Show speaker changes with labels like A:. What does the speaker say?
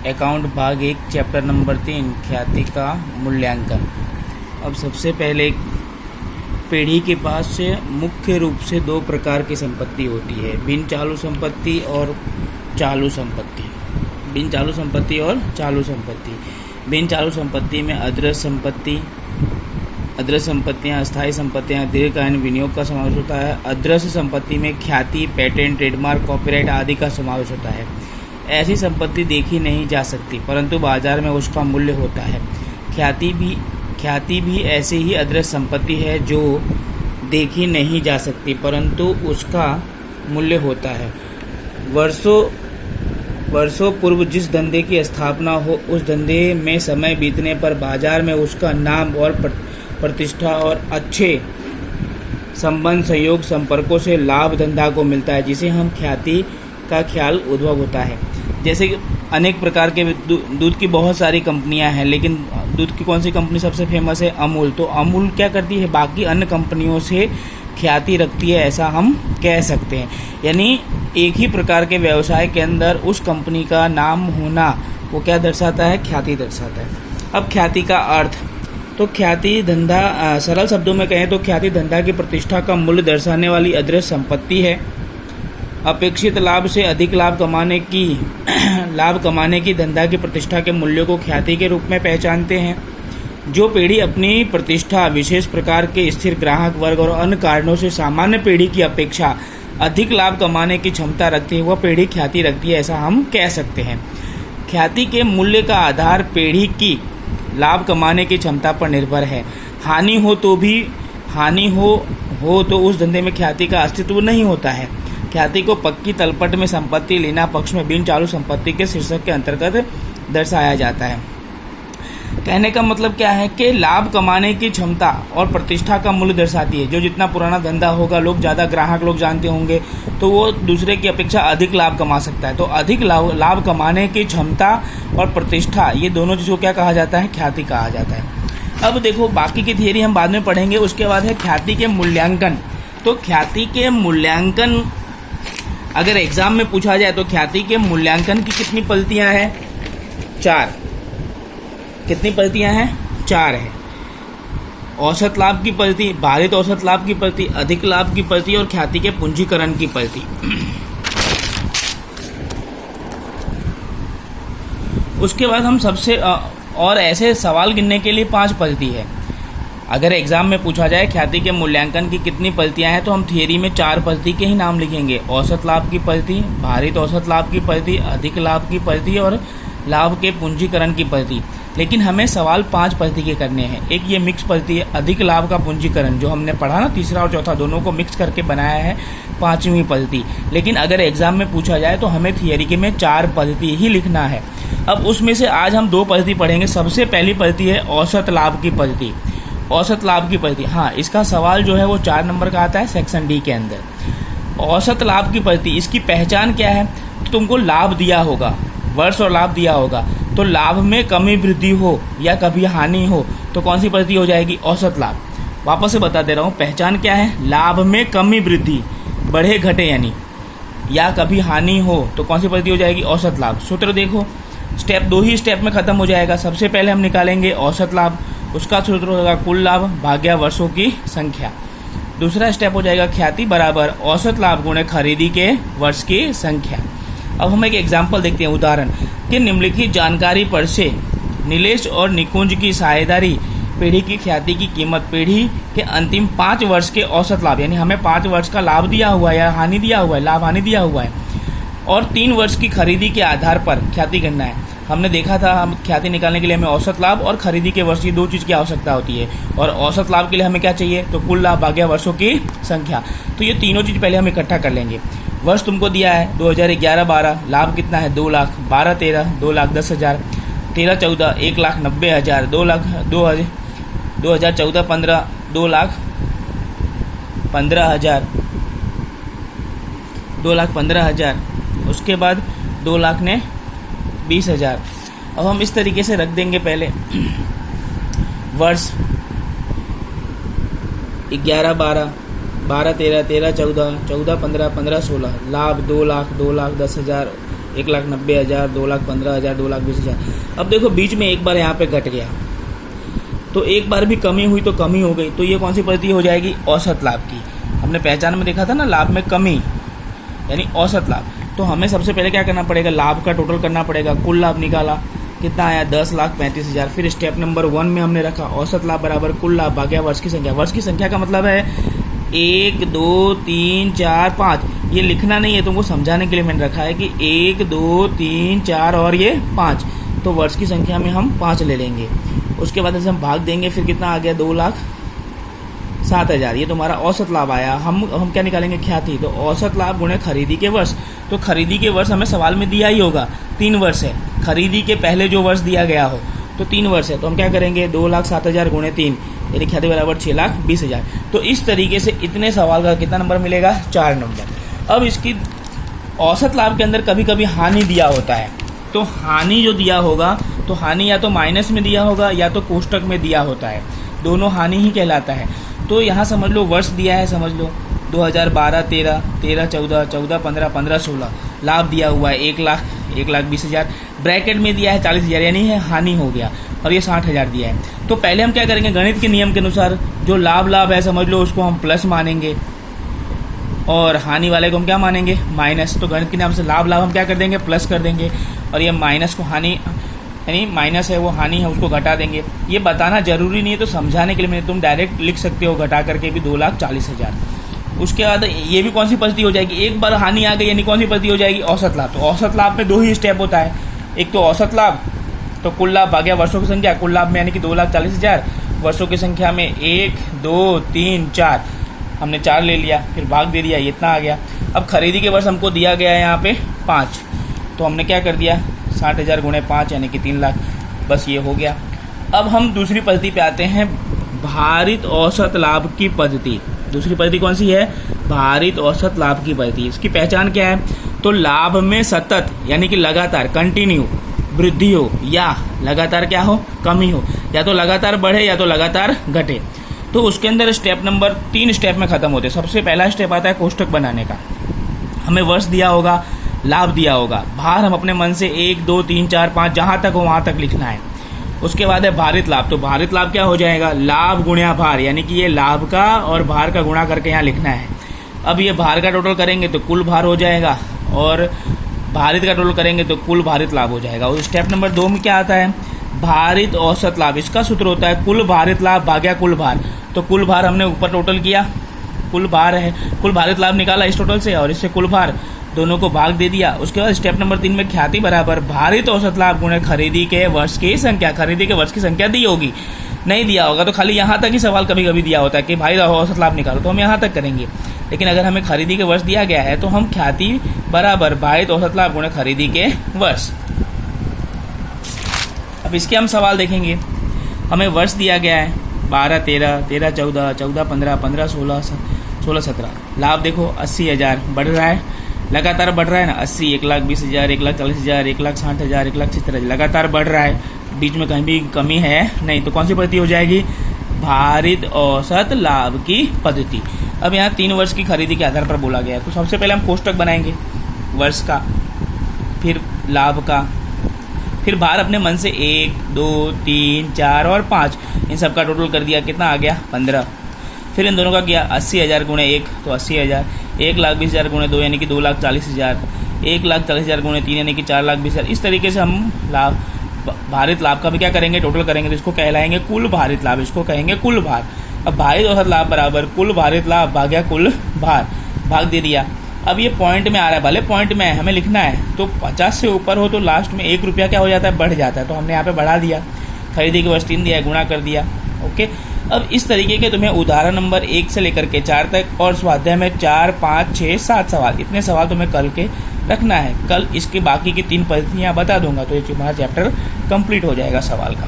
A: Account भाग 1 chapter number 3 ख्याति का मूल्यांकन। अब सबसे पहले पीढ़ी के पास से मुख्य रूप से दो प्रकार की संपत्ति होती है, बिन चालू संपत्ति और चालू संपत्ति। बिन चालू संपत्ति और चालू संपत्ति। बिन चालू संपत्ति में अदृश्य संपत्ति, अदृश्य संपत्तियाँ, अस्थायी संपत्तियाँ, दीर्घकालीन विनियोग का समावेश होता है। अदृश्य संपत्ति में ख्याति, पेटेंट, ट्रेडमार्क, कॉपीराइट आदि का समावेश होता है। ऐसी संपत्ति देखी नहीं जा सकती परंतु बाजार में उसका मूल्य होता है। ख्याति भी ऐसी ही अदृश्य संपत्ति है जो देखी नहीं जा सकती परंतु उसका मूल्य होता है। वर्षों पूर्व जिस धंधे की स्थापना हो उस धंधे में समय बीतने पर बाजार में उसका नाम और प्रतिष्ठा और अच्छे संबंध, सहयोग, संपर्कों से लाभ धंधा को मिलता है, जिसे हम ख्याति का ख्याल उद्भव होता है। जैसे कि अनेक प्रकार के दूध की बहुत सारी कंपनियां हैं, लेकिन दूध की कौन सी कंपनी सबसे फेमस है? अमूल। तो अमूल क्या करती है? बाकी अन्य कंपनियों से ख्याति रखती है, ऐसा हम कह सकते हैं। यानी एक ही प्रकार के व्यवसाय के अंदर उस कंपनी का नाम होना वो क्या दर्शाता है? ख्याति दर्शाता है। अब ख्याति का अर्थ, तो ख्याति धंधा, सरल शब्दों में कहें तो ख्याति धंधा की प्रतिष्ठा का मूल्य दर्शाने वाली अदृश्य संपत्ति है। अपेक्षित लाभ से अधिक लाभ कमाने की धंधा की प्रतिष्ठा के मूल्य को ख्याति के रूप में पहचानते हैं। जो पीढ़ी अपनी प्रतिष्ठा, विशेष प्रकार के स्थिर ग्राहक वर्ग और अन्य कारणों से सामान्य पीढ़ी की अपेक्षा अधिक लाभ कमाने की क्षमता रखती है वह पीढ़ी ख्याति रखती है, ऐसा हम कह सकते हैं। ख्याति के मूल्य का आधार पीढ़ी की लाभ कमाने की क्षमता पर निर्भर है। हानि हो तो उस धंधे में ख्याति का अस्तित्व नहीं होता है। ख्याति को पक्की तलपट में संपत्ति लेना पक्ष में बिन चालू संपत्ति के शीर्षक के अंतर्गत दर्शाया जाता है। कहने का मतलब क्या है कि लाभ कमाने की क्षमता और प्रतिष्ठा का मूल्य दर्शाती है। जो जितना पुराना धंधा होगा, लोग ज़्यादा ग्राहक लोग जानते होंगे तो वो दूसरे की अपेक्षा अधिक लाभ कमा सकता है। तो अधिक लाभ कमाने की क्षमता और प्रतिष्ठा, ये दोनों चीज़ों को क्या कहा जाता है? ख्याति कहा जाता है। अब देखो, बाकी की थियरी हम बाद में पढ़ेंगे। उसके बाद है ख्याति के मूल्यांकन। तो ख्याति के मूल्यांकन अगर एग्जाम में पूछा जाए तो ख्याति के मूल्यांकन की कितनी पद्धतियां हैं? 4। कितनी पद्धतियां हैं? 4 है। औसत लाभ की पद्धति, भारित औसत लाभ की पद्धति, अधिक लाभ की पद्धति और ख्याति के पूंजीकरण की पद्धति। उसके बाद हम सबसे और ऐसे सवाल गिनने के लिए 5 पद्धति है। अगर एग्जाम में पूछा जाए ख्याति के मूल्यांकन की कितनी पद्धतियां हैं तो हम थियरी में 4 पद्धति के ही नाम लिखेंगे। औसत लाभ की पद्धति, भारित औसत लाभ की पद्धति, अधिक लाभ की पद्धति और लाभ के पूंजीकरण की पद्धति। लेकिन हमें सवाल 5 पद्धति के करने हैं। एक ये मिक्स पद्धति है, अधिक लाभ का पूंजीकरण, जो हमने पढ़ा ना, तीसरा और चौथा दोनों को मिक्स करके बनाया है 5वीं पद्धति। लेकिन अगर एग्जाम में पूछा जाए तो हमें थियरी के में 4 पद्धति ही लिखना है। अब उसमें से आज हम 2 पद्धति पढ़ेंगे। सबसे पहली पद्धति है औसत लाभ की पद्धति। औसत लाभ की पद्धति, हाँ, इसका सवाल जो है वो 4 नंबर का आता है सेक्शन डी के अंदर। औसत लाभ की पद्धति, इसकी पहचान क्या है? तो तुमको लाभ दिया होगा, वर्ष और लाभ दिया होगा, तो लाभ में कमी वृद्धि हो या कभी हानि हो तो कौन सी पद्धति हो जाएगी? औसत लाभ। वापस से बता दे रहा हूँ, पहचान क्या है? लाभ में कमी वृद्धि, बढ़े घटे यानी, या कभी हानि हो तो कौन सी पद्धति हो जाएगी? औसत लाभ। सूत्र देखो, स्टेप 2 ही स्टेप में खत्म हो जाएगा। सबसे पहले हम निकालेंगे औसत लाभ, उसका सूत्र होगा कुल लाभ भाग्या वर्षों की संख्या। दूसरा स्टेप हो जाएगा ख्याति बराबर औसत लाभ गुणे खरीदी के वर्ष की संख्या। अब हम एक एग्जाम्पल देखते हैं, उदाहरण कि निम्नलिखित जानकारी पर से नीलेश और निकुंज की साझेदारी पीढ़ी की ख्याति की कीमत, पीढ़ी के अंतिम 5 वर्ष के औसत लाभ, यानी हमें 5 वर्ष का लाभ दिया हुआ है या हानि दिया हुआ है, लाभ हानि दिया हुआ है, और 3 वर्ष की खरीदी के आधार पर ख्याति गणना है। हमने देखा था, हम ख्याति निकालने के लिए हमें औसत लाभ और खरीदी के वर्ष की 2 चीज़ की आवश्यकता होती है। और औसत लाभ के लिए हमें क्या चाहिए? तो कुल लाभ भाग्या वर्षों की संख्या। तो ये तीनों चीज़ पहले हम इकट्ठा कर लेंगे। वर्ष तुमको दिया है 2011-12, लाभ कितना है? 2 लाख, 12-13 2,10,000, 13-14 1,90,000, 2014-15 2,15,000, 2,15,000, उसके बाद 2,20,000। अब हम इस तरीके से रख देंगे पहले वर्ष 11-12, 12-13, 13-14, 14-15, 15-16, लाभ 2 लाख, 2,10,000, 1,90,000, 2,15,000, 2,20,000। अब देखो बीच में एक बार यहाँ पे घट गया, तो एक बार भी कमी हुई तो कमी हो गई, तो ये कौन सी पद्धति हो जाएगी? औसत लाभ की। हमने पहचान में देखा था ना, लाभ में कमी यानी औसत लाभ। तो हमें सबसे पहले क्या करना पड़ेगा? लाभ का टोटल करना पड़ेगा। कुल लाभ निकाला, कितना आया? 10,35,000। फिर स्टेप नंबर 1 में हमने रखा औसत लाभ बराबर कुल लाभ भाग्या वर्ष की संख्या। वर्ष की संख्या का मतलब है 1, 2, 3, 4, 5। ये लिखना नहीं है, तुमको समझाने के लिए मैंने रखा है कि 1, 2, 3, 4 और ये 5। तो वर्ष की संख्या में हम 5 ले लेंगे। उसके बाद ऐसे हम भाग देंगे, फिर कितना आ गया? 2,07,000। ये तुम्हारा औसत लाभ आया। हम क्या निकालेंगे? ख्याति। तो औसत लाभ गुणे खरीदी के वर्ष। तो खरीदी के वर्ष हमें सवाल में दिया ही होगा, 3 वर्ष है। खरीदी के पहले जो वर्ष दिया गया हो तो 3 वर्ष है, तो हम क्या करेंगे? 2,07,000 गुणे 3 यानी ख्याति बराबर 6,20,000। तो इस तरीके से इतने सवाल का कितना नंबर मिलेगा? 4 नंबर। अब इसकी औसत लाभ के अंदर कभी कभी हानि दिया होता है, तो हानि जो दिया होगा तो हानि या तो माइनस में दिया होगा या तो कोष्टक में दिया होता है, दोनों हानि ही कहलाता है। तो यहाँ समझ लो वर्ष दिया है, समझ लो 2012, 13, 13, 14, 14, 15, 15, 16। लाभ दिया हुआ है 1,20,000। ब्रैकेट में दिया है 40,000 यानी है हानि हो गया, और ये 60,000 दिया है। तो पहले हम क्या करेंगे? गणित के नियम के अनुसार जो लाभ है समझ लो उसको हम प्लस मानेंगे और हानि वाले को हम क्या मानेंगे? माइनस। तो गणित के नाम से लाभ हम क्या कर देंगे? प्लस कर देंगे, और ये माइनस को हानि यानी माइनस है वो हानि है उसको घटा देंगे। ये बताना जरूरी नहीं है, तो समझाने के लिए मैंने तुम डायरेक्ट लिख सकते हो घटा करके भी 2,40,000। उसके बाद ये भी कौन सी पद्धति हो जाएगी? एक बार हानि आ गई यानी कौन सी पद्धति हो जाएगी? औसत लाभ। तो औसत लाभ में 2 ही स्टेप होता है, एक तो औसत लाभ, तो कुल लाभ भाग्या वर्षों की संख्या। कुल लाभ में यानी कि 2,40,000, वर्षों की संख्या में 1, 2, 3, 4, हमने 4 ले लिया, फिर भाग दे दिया, ये इतना आ गया। अब खरीदी के वर्ष हमको दिया गया है यहाँ पे 5, तो हमने क्या कर दिया? 60,000 गुणे 5 यानी कि 3 लाख। बस ये हो गया। अब हम दूसरी पद्धति पे आते हैं, भारित औसत लाभ की पद्धति। दूसरी पद्धति कौन सी है? भारित औसत लाभ की पद्धति। इसकी पहचान क्या है? तो लाभ में सतत यानी कि लगातार कंटिन्यू वृद्धि हो या लगातार क्या हो? कमी हो, या तो लगातार बढ़े या तो लगातार घटे। तो उसके अंदर स्टेप नंबर 3 स्टेप में खत्म होते हैं। सबसे पहला स्टेप आता है कोष्टक बनाने का। हमें वर्ष दिया होगा, लाभ दिया होगा, भार हम अपने मन से 1, 2, 3, 4, 5 जहां तक हो वहां तक लिखना है। उसके बाद है भारित लाभ। तो भारित लाभ क्या हो जाएगा? लाभ गुणा भार, यानी कि ये लाभ का और भार का गुणा करके यहाँ लिखना है। अब ये भार का टोटल करेंगे तो कुल भार हो जाएगा, और भारित का टोटल करेंगे तो कुल भारित लाभ हो जाएगा। और स्टेप नंबर 2 में क्या आता है? भारित औसत लाभ। इसका सूत्र होता है कुल भारित लाभ भाग्या कुल भार। तो कुल भार हमने ऊपर टोटल किया, कुल भार है, कुल भारित लाभ निकाला इस टोटल से, और इससे कुल भार दोनों को भाग दे दिया। उसके बाद स्टेप नंबर 3 में ख्याति बराबर भारित औसत लाभ गुणे खरीदी के वर्ष की संख्या। खरीदी के वर्ष की संख्या दी होगी, नहीं दिया होगा तो खाली यहाँ तक ही सवाल कभी कभी दिया होता है कि भाई औसत लाभ निकालो, तो हम यहाँ तक करेंगे। लेकिन अगर हमें खरीदी के वर्ष दिया गया है तो हम ख्याति बराबर भारित औसत लाभ गुणे खरीदी के वर्ष। अब इसके हम सवाल देखेंगे। हमें वर्ष दिया गया है 12, 13, 13, 14, 14, 15, 15, 16, 16, 17। लाभ देखो 80,000 बढ़ रहा है, लगातार बढ़ रहा है ना। 80, 1,20,000, 1,40,000, 1,60,000, 1,70,000 लगातार बढ़ रहा है, बीच में कहीं भी कमी है नहीं। तो कौन सी पद्धति हो जाएगी? भारित औसत लाभ की पद्धति। अब यहाँ 3 वर्ष की खरीदी के आधार पर बोला गया है, तो सबसे पहले हम कोष्टक बनाएंगे वर्ष का, फिर लाभ का, फिर भार अपने मन से 1, 2, 3, 4 और 5 इन सब का टोटल कर दिया, कितना आ गया? 15। फिर इन दोनों का किया 80,000 गुणे 1 तो 80,000, 1,20,000 गुणे 2 यानी कि 2,40,000, 1,40,000 गुणे 3 यानी कि 4,20,000। इस तरीके से हम लाभ भारित लाभ का भी क्या करेंगे? टोटल करेंगे, तो इसको कहलाएंगे कुल भारित लाभ, इसको कहेंगे कुल भार। अब भारित औसत लाभ बराबर कुल भारित लाभ भाग्या कुल भार, भाग दे दिया। अब ये पॉइंट में आ रहा है, भले पॉइंट में है, हमें लिखना है तो 50 से ऊपर हो तो लास्ट में 1 रुपया क्या हो जाता है? बढ़ जाता है। तो हमने यहाँ पे बढ़ा दिया, खरीदी के वर्ष 3 दिया, गुणा कर दिया। ओके, अब इस तरीके के तुम्हें उदाहरण नंबर 1 से लेकर के 4 तक और स्वाध्याय में 4, 5, 6, 7 सवाल, इतने सवाल तुम्हें कल के रखना है। कल इसके बाकी की 3 पद्धतियाँ बता दूंगा, तो ये तुम्हारा चैप्टर कंप्लीट हो जाएगा सवाल का।